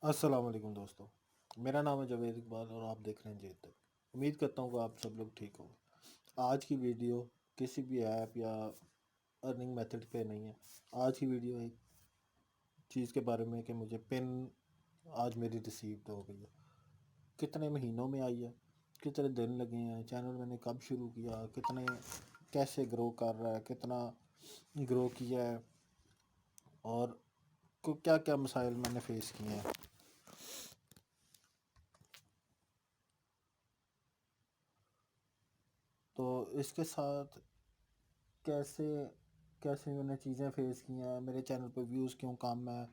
السلام علیکم دوستو، میرا نام ہے جاوید اقبال اور آپ دیکھ رہے ہیں جیت تک۔ امید کرتا ہوں کہ آپ سب لوگ ٹھیک ہوں گے۔ آج کی ویڈیو کسی بھی ایپ یا ارننگ میتھڈ پہ نہیں ہے۔ آج کی ویڈیو ایک چیز کے بارے میں کہ مجھے پن آج میری ریسیوڈ ہو گئی ہے۔ کتنے مہینوں میں آئی ہے، کتنے دن لگے ہیں، چینل میں نے کب شروع کیا، کیسے گرو کر رہا ہے، کتنا گرو کیا ہے، اور کیا کیا مسائل میں نے فیس کیے ہیں۔ تو اس کے ساتھ کیسے کیسے میں نے چیزیں فیس کی ہیں، میرے چینل پہ ویوز کیوں کم ہے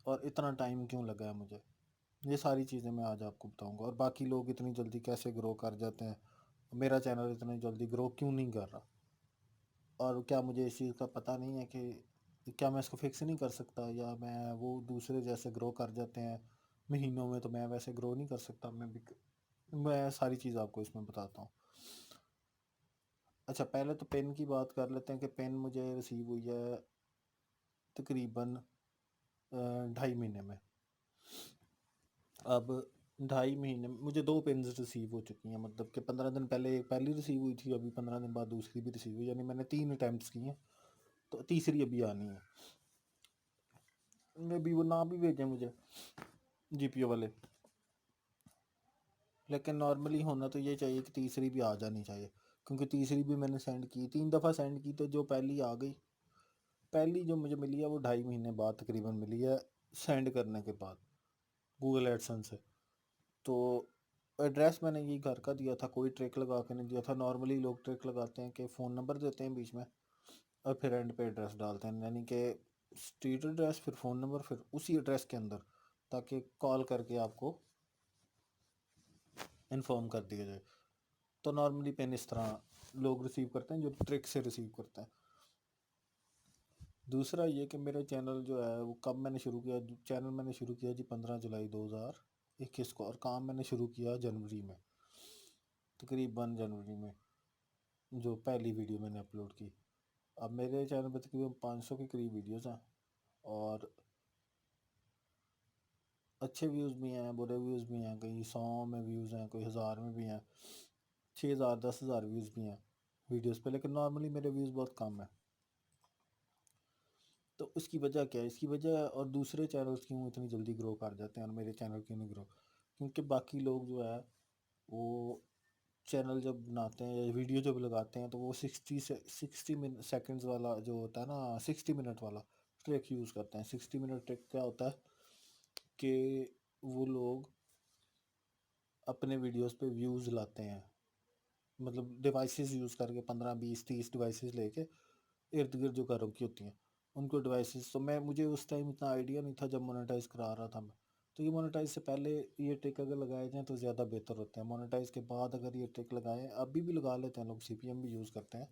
اور اتنا ٹائم کیوں لگا ہے مجھے، یہ ساری چیزیں میں آج آپ کو بتاؤں گا۔ اور باقی لوگ اتنی جلدی کیسے گرو کر جاتے ہیں، میرا چینل اتنی جلدی گرو کیوں نہیں کر رہا، اور کیا مجھے اس چیز کا پتہ نہیں ہے کہ کیا میں اس کو فکس نہیں کر سکتا، یا میں وہ دوسرے جیسے گرو کر جاتے ہیں مہینوں میں تو میں ویسے گرو نہیں کر سکتا۔ میں ساری چیز آپ کو اس میں بتاتا ہوں۔ اچھا، پہلے تو پین کی بات کر لیتے ہیں کہ پین مجھے ریسیو ہوئی ہے تقریباً 2.5 مہینے میں۔ اب 2.5 مہینے میں مجھے 2 پینز ریسیو ہو چکی ہیں، مطلب کہ 15 دن پہلے ایک پہلی ریسیو ہوئی تھی، ابھی 15 دن بعد دوسری بھی ریسیو ہوئی، یعنی میں نے 3 اٹیمپٹس کی ہیں، تو تیسری ابھی آنی ہے۔ میں بھی وہ نہ بھی بھیجیں مجھے جی پی او والے، لیکن نارملی ہونا تو یہ چاہیے کہ تیسری بھی آ جانی چاہیے، کیونکہ تیسری بھی میں نے سینڈ کی 3 دفعہ سینڈ کی، تو جو پہلی آ گئی، پہلی جو مجھے ملی ہے وہ 2.5 مہینے بعد تقریباً ملی ہے سینڈ کرنے کے بعد گوگل ایڈسن سے۔ تو ایڈریس میں نے یہ گھر کا دیا تھا، کوئی ٹرک لگا کے نہیں دیا تھا۔ نارملی لوگ ٹرک لگاتے ہیں کہ فون نمبر دیتے ہیں بیچ میں اور پھر اینڈ پہ ایڈریس ڈالتے ہیں، یعنی کہ اسٹریٹ ایڈریس پھر فون نمبر پھر اسی ایڈریس کے اندر، تاکہ کال کر کے آپ کو انفارم کر دیا جائے۔ تو نارملی پین اس طرح لوگ ریسیو کرتے ہیں جو ٹرک سے ریسیو کرتے ہیں۔ دوسرا یہ کہ میرا چینل جو ہے وہ کب میں نے شروع کیا، چینل میں نے شروع کیا جی 15 جولائی 2021 کو، اور کام میں نے شروع کیا جنوری میں، تقریباً جنوری میں جو پہلی ویڈیو میں نے اپلوڈ کی۔ اب میرے چینل پہ تقریباً 500 کے قریب ویڈیوز ہیں، اور اچھے ویوز بھی ہیں، برے ویوز بھی ہیں، کئی 100 میں ویوز ہیں، کوئی 1000 میں بھی ہیں، 6000 10,000 ویوز بھی ہیں ویڈیوز پہ، لیکن نارملی میرے ویوز بہت کم ہیں۔ تو اس کی وجہ کیا ہے، اس کی وجہ اور دوسرے چینلز کیوں اتنی جلدی گرو کر جاتے ہیں اور میرے چینل کیوں نہیں گرو، کیونکہ باقی لوگ جو ہے وہ چینل جب بناتے ہیں یا ویڈیو جب لگاتے ہیں تو وہ 60 سیکنڈز والا جو ہوتا ہے نا، 60 منٹ والا ٹرک یوز کرتے ہیں۔ 60 منٹ ٹرک کیا ہوتا ہے کہ وہ لوگ اپنے ویڈیوز پہ ویوز لاتے ہیں، مطلب ڈیوائسز یوز کر کے 15 20 30 ڈیوائسز لے کے ارد گرد جو گھروں کی ہوتی ہیں ان کو ڈیوائسز، تو مجھے اس ٹائم اتنا آئیڈیا نہیں تھا جب مونیٹائز کرا رہا تھا میں، تو یہ مونیٹائز سے پہلے یہ ٹرک اگر لگائے جائیں تو زیادہ بہتر ہوتے ہیں۔ مونیٹائز کے بعد اگر یہ ٹرک لگائیں، ابھی بھی لگا لیتے ہیں لوگ، سی پی ایم بھی یوز کرتے ہیں،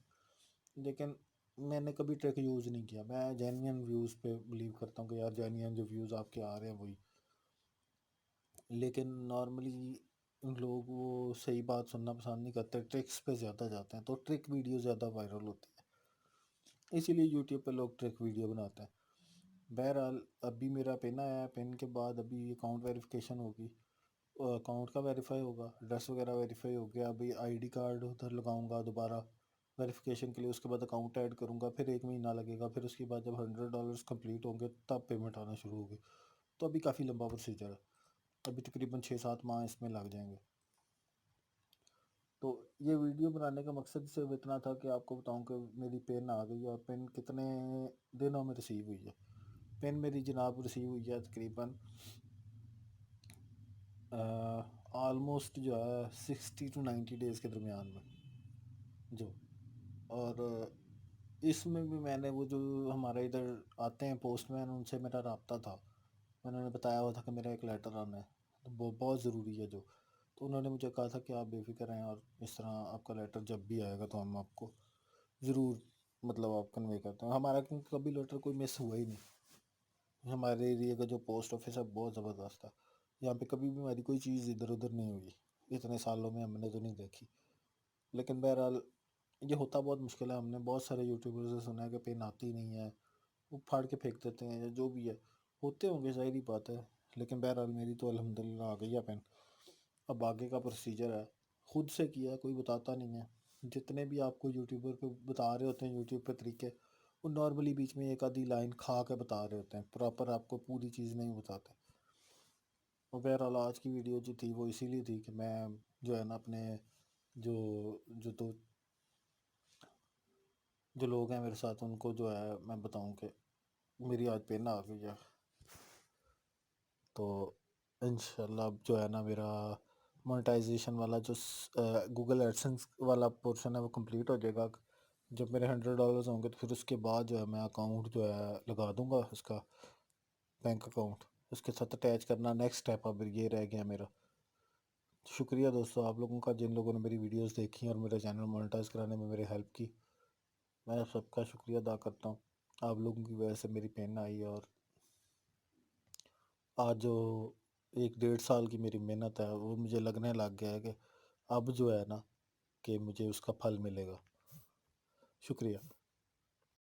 لیکن میں نے کبھی ٹرک یوز نہیں کیا۔ میں جینین ویوز پہ بلیو کرتا ہوں کہ یار جینین جو ویوز آپ کے آ رہے ہیں وہی، لیکن نارملی لوگ وہ صحیح بات سننا پسند نہیں کرتے، ٹرکس پہ زیادہ جاتے ہیں، تو ٹرک ویڈیو زیادہ وائرل ہوتی ہے، اسی لیے یوٹیوب پہ لوگ ٹرک ویڈیو بناتے ہیں۔ بہرحال ابھی میرا پن آیا ہے، پن کے بعد ابھی اکاؤنٹ ویریفیکیشن ہوگی، اکاؤنٹ کا ویریفائی ہوگا، ایڈریس وغیرہ ویریفائی ہو گیا، ابھی آئی ڈی کارڈ ادھر لگاؤں گا دوبارہ ویریفیکیشن کے لیے، اس کے بعد اکاؤنٹ ایڈ کروں گا، پھر 1 مہینہ لگے گا، پھر اس کے بعد جب $100 کمپلیٹ ہوں گے تب پیمنٹ آنا شروع ہوگی۔ تو ابھی کافی لمبا پروسیجر ہے، ابھی تقریباً 6 7 ماہ اس میں لگ جائیں گے۔ تو یہ ویڈیو بنانے کا مقصد صرف اتنا تھا کہ آپ کو بتاؤں کہ میری پین آ گئی ہے، اور پین کتنے دنوں میں ریسیو ہوئی ہے۔ پین میری جناب ریسیو ہوئی ہے تقریباً آلموسٹ جو ہے 60 to 90 ڈیز کے درمیان میں جو، اور اس میں بھی میں نے وہ جو ہمارے ادھر آتے ہیں پوسٹ مین، ان سے میرا رابطہ تھا، میں نے بتایا ہوا تھا کہ میرا ایک لیٹر آنا ہے، وہ بہت ضروری ہے جو، تو انہوں نے مجھے کہا تھا کہ آپ بے فکر رہیں، اور اس طرح آپ کا لیٹر جب بھی آئے گا تو ہم آپ کو ضرور مطلب آپ کنوے کرتے ہیں۔ ہمارا کبھی لیٹر کوئی مس ہوا ہی نہیں، ہمارے ایریے کا جو پوسٹ آفس ہے بہت زبردست تھا، یہاں پہ کبھی بھی ہماری کوئی چیز ادھر ادھر نہیں ہوئی، اتنے سالوں میں ہم نے تو نہیں دیکھی۔ لیکن بہرحال یہ ہوتا بہت مشکل ہے، ہم نے بہت سارے یوٹیوبر سے سنا ہے کہ پین آتی نہیں ہے، وہ پھاڑ کے پھینک دیتے ہیں یا جو بھی ہے، ہوتے ہوں گے ظاہری بات ہے، لیکن بہرحال میری تو الحمدللہ آ گئی ہے پین. اب آگے کا پروسیجر ہے خود سے کیا ہے، کوئی بتاتا نہیں ہے. جتنے بھی آپ کو یوٹیوبر پہ بتا رہے ہوتے ہیں یوٹیوب پہ طریقے، وہ نارملی بیچ میں ایک آدھی لائن کھا کے بتا رہے ہوتے ہیں، پراپر آپ کو پوری چیز نہیں بتاتے. اور بہرحال آج کی ویڈیو جو تھی وہ اسی لیے تھی کہ میں جو ہے نا اپنے جو جو تو جو لوگ ہیں میرے ساتھ ان کو جو ہے میں بتاؤں کہ میری آج پین آ گئی ہے. تو انشاءاللہ اب جو ہے نا میرا مونٹائزیشن والا جو گوگل ایڈسنس والا پورشن ہے وہ کمپلیٹ ہو جائے گا. جب میرے $100 ہوں گے تو پھر اس کے بعد جو ہے میں اکاؤنٹ جو ہے لگا دوں گا، اس کا بینک اکاؤنٹ اس کے ساتھ اٹیچ کرنا نیکسٹ اسٹیپ. اب یہ رہ گیا میرا. شکریہ دوستو آپ لوگوں کا جن لوگوں نے میری ویڈیوز دیکھی اور میرا چینل مونیٹائز کرانے میں میری ہیلپ کی. میں آپ سب کا شکریہ ادا کرتا ہوں. آپ لوگوں کی وجہ سے میری پین آئی، اور آج جو 1 ڈیڑھ سال کی میری محنت ہے وہ مجھے لگنے لگ گیا ہے کہ اب جو ہے نا کہ مجھے اس کا پھل ملے گا. شکریہ.